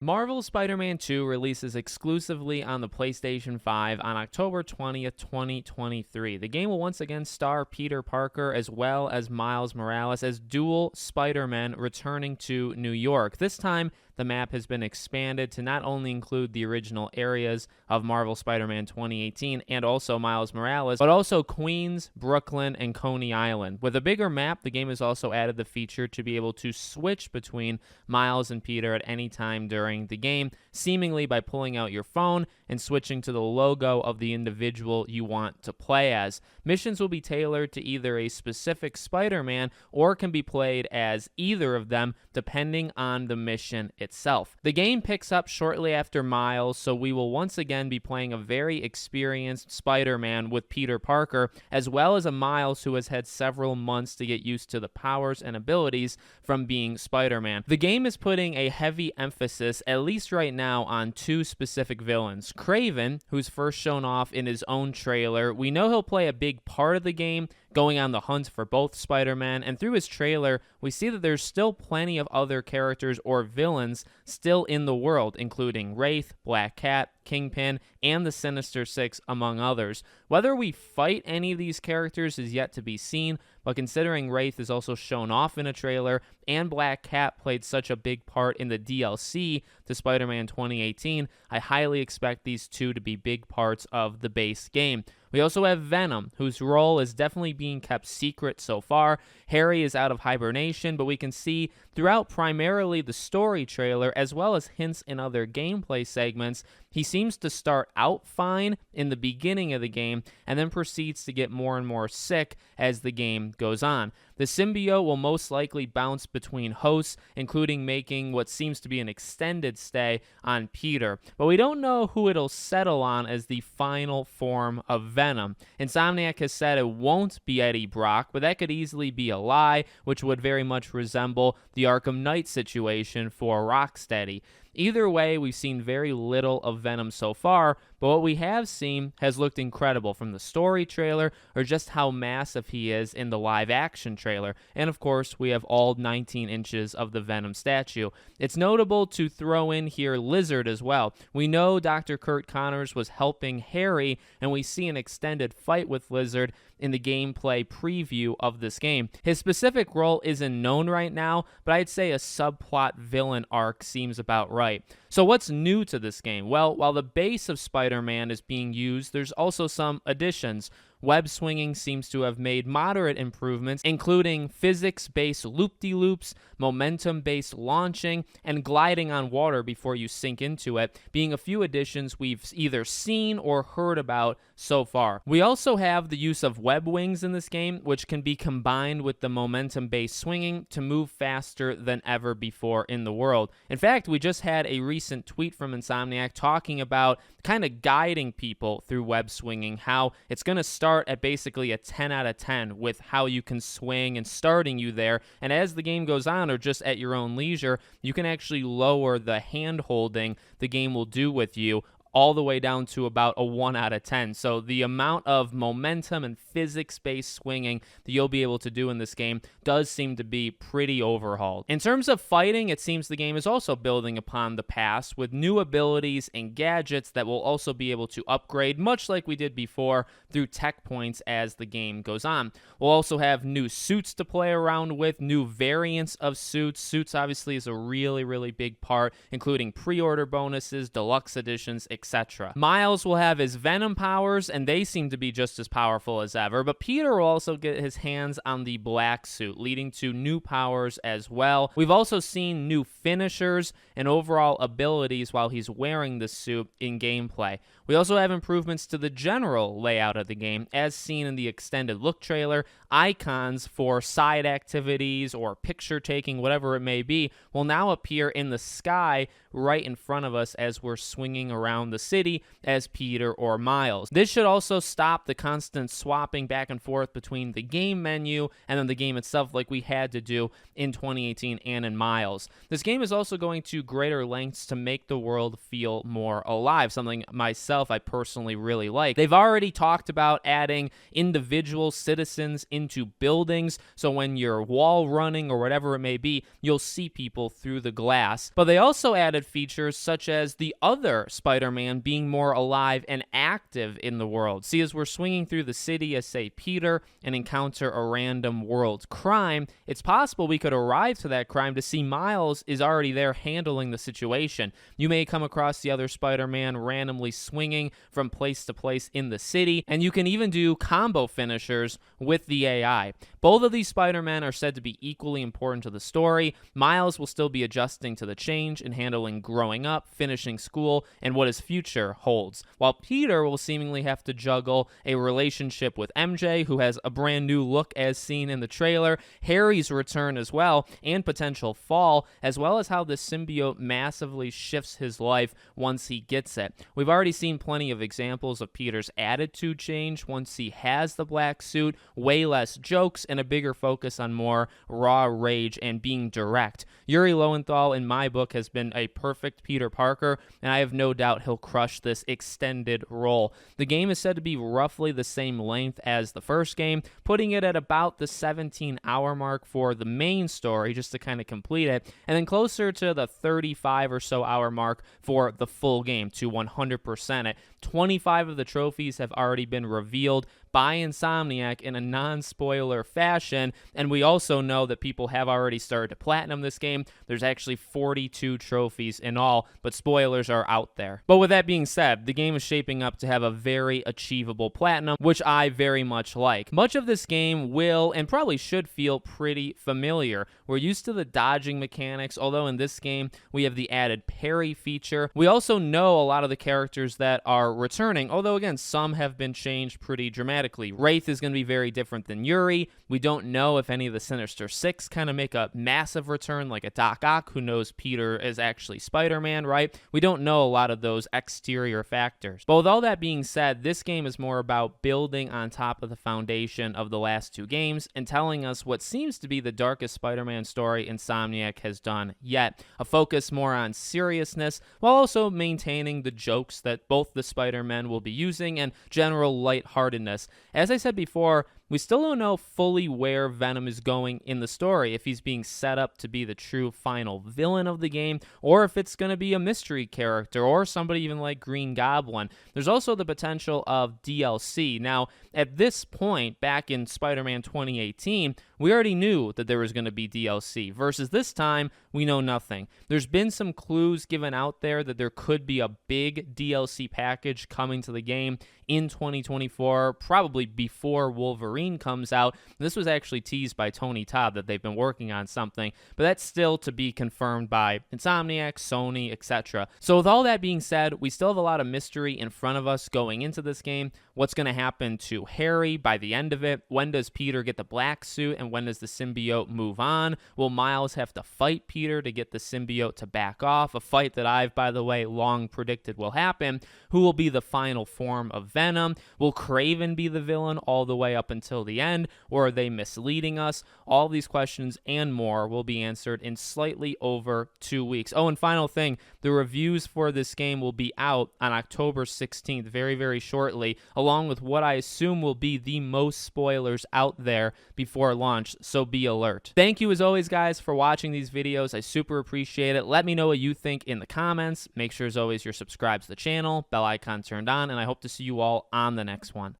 Marvel's Spider-Man 2 releases exclusively on the PlayStation 5 on October 20th, 2023. The game will once again star Peter Parker as well as Miles Morales as dual Spider-Men returning to New York. This time, the map has been expanded to not only include the original areas of Marvel Spider-Man 2018 and also Miles Morales, but also Queens, Brooklyn, and Coney Island. With a bigger map, the game has also added the feature to be able to switch between Miles and Peter at any time during the game, seemingly by pulling out your phone and switching to the logo of the individual you want to play as. Missions will be tailored to either a specific Spider-Man or can be played as either of them depending on the mission itself. The game picks up shortly after Miles, so we will once again be playing a very experienced Spider-Man with Peter Parker, as well as a Miles who has had several months to get used to the powers and abilities from being Spider-Man. The game is putting a heavy emphasis, at least right now, on two specific villains. Kraven, who's first shown off in his own trailer. We know he'll play a big part of the game, going on the hunt for both Spider-Man, and through his trailer, we see that there's still plenty of other characters or villains still in the world, including Wraith, Black Cat, Kingpin, and the Sinister Six, among others. Whether we fight any of these characters is yet to be seen, but considering Wraith is also shown off in a trailer, and Black Cat played such a big part in the DLC to Spider-Man 2018, I highly expect these two to be big parts of the base game. We also have Venom, whose role is definitely being kept secret so far. Harry is out of hibernation, but we can see throughout primarily the story trailer, as well as hints in other gameplay segments, he seems to start out fine in the beginning of the game and then proceeds to get more and more sick as the game goes on. The symbiote will most likely bounce between hosts, including making what seems to be an extended stay on Peter. But we don't know who it'll settle on as the final form of Venom. Insomniac has said it won't be Eddie Brock, but that could easily be a lie, which would very much resemble the Arkham Knight situation for Rocksteady. Either way, we've seen very little of Venom so far, but what we have seen has looked incredible from the story trailer or just how massive he is in the live action trailer. And of course, we have all 19 inches of the Venom statue. It's notable to throw in here Lizard as well. We know Dr. Kurt Connors was helping Harry, and we see an extended fight with Lizard in the gameplay preview of this game. His specific role isn't known right now, but I'd say a subplot villain arc seems about right. So what's new to this game? Well, while the base of Spider-Man is being used, there's also some additions. Web swinging seems to have made moderate improvements, including physics-based loop-de-loops, momentum-based launching, and gliding on water before you sink into it, being a few additions we've either seen or heard about so far. We also have the use of web wings in this game, which can be combined with the momentum-based swinging to move faster than ever before in the world. In fact, we just had a recent tweet from Insomniac talking about kind of guiding people through web swinging, how it's going to start at basically a 10 out of 10 with how you can swing and starting you there. And as the game goes on, or just at your own leisure, you can actually lower the hand holding the game will do with you all the way down to about a 1 out of 10. So the amount of momentum and physics-based swinging that you'll be able to do in this game does seem to be pretty overhauled. In terms of fighting, it seems the game is also building upon the past with new abilities and gadgets that will also be able to upgrade, much like we did before, through tech points as the game goes on. We'll also have new suits to play around with, new variants of suits. Suits obviously is a really, really big part, including pre-order bonuses, deluxe editions, etc. Miles will have his Venom powers, and they seem to be just as powerful as ever, but Peter will also get his hands on the black suit, leading to new powers as well. We've also seen new finishers and overall abilities while he's wearing the suit in gameplay. We also have improvements to the general layout of the game, as seen in the extended look trailer. Icons for side activities or picture taking, whatever it may be, will now appear in the sky right in front of us as we're swinging around around the city as Peter or Miles. This should also stop the constant swapping back and forth between the game menu and then the game itself like we had to do in 2018 and in Miles. This game is also going to greater lengths to make the world feel more alive, something myself I personally really like. They've already talked about adding individual citizens into buildings, so when you're wall running or whatever it may be, you'll see people through the glass. But they also added features such as the other Spider-Man being more alive and active in the world. See, as we're swinging through the city as, say, Peter, and encounter a random world crime, it's possible we could arrive to that crime to see Miles is already there handling the situation. You may come across the other Spider-Man randomly swinging from place to place in the city, and you can even do combo finishers with the AI. Both of these Spider-Men are said to be equally important to the story. Miles will still be adjusting to the change and handling growing up, finishing school, and what his future holds, while Peter will seemingly have to juggle a relationship with MJ, who has a brand new look as seen in the trailer, Harry's return as well, and potential fall, as well as how the symbiote massively shifts his life once he gets it. We've already seen plenty of examples of Peter's attitude change once he has the black suit, way less jokes, and a bigger focus on more raw rage and being direct. Yuri Lowenthal, in my book, has been a perfect Peter Parker, and I have no doubt he'll crush this extended role. The game is said to be roughly the same length as the first game, putting it at about the 17-hour mark for the main story, just to kind of complete it, and then closer to the 35 or so hour mark for the full game to 100% it. 25 of the trophies have already been revealed by Insomniac in a non-spoiler fashion, and we also know that people have already started to platinum this game. There's actually 42 trophies in all, but spoilers are out there. But with that being said, the game is shaping up to have a very achievable platinum, which I very much like. Much of this game will and probably should feel pretty familiar. We're used to the dodging mechanics, although in this game we have the added parry feature. We also know a lot of the characters that are returning, although again, some have been changed pretty dramatically. Wraith is going to be very different than Yuri. We don't know if any of the Sinister Six kind of make a massive return, like a Doc Ock who knows Peter is actually Spider-Man, right? We don't know a lot of those exterior factors. But with all that being said, this game is more about building on top of the foundation of the last two games and telling us what seems to be the darkest Spider-Man story Insomniac has done yet. A focus more on seriousness while also maintaining the jokes that both the Spider-Men will be using and general lightheartedness. As I said before, we still don't know fully where Venom is going in the story, if he's being set up to be the true final villain of the game, or if it's going to be a mystery character, or somebody even like Green Goblin. There's also the potential of DLC. Now, at this point, back in Spider-Man 2018, we already knew that there was going to be DLC, versus this time, we know nothing. There's been some clues given out there that there could be a big DLC package coming to the game in 2024, probably before Wolverine comes out. This was actually teased by Tony Todd that they've been working on something, but that's still to be confirmed by Insomniac, Sony, etc. So with all that being said, we still have a lot of mystery in front of us going into this game. What's going to happen to Harry by the end of it? When does Peter get the black suit, and when does the symbiote move on? Will Miles have to fight Peter to get the symbiote to back off? A fight that I've, by the way, long predicted will happen. Who will be the final form of Venom? Will Kraven be the villain all the way up until the end, or are they misleading us? All these questions and more will be answered in slightly over 2 weeks. Oh, and final thing, the reviews for this game will be out on October 16th, very, very shortly, along with what I assume will be the most spoilers out there before launch, so be alert. Thank you as always, guys, for watching these videos. I super appreciate it. Let me know what you think in the comments. Make sure as always you're subscribed to the channel, bell icon turned on, and I hope to see you all on the next one.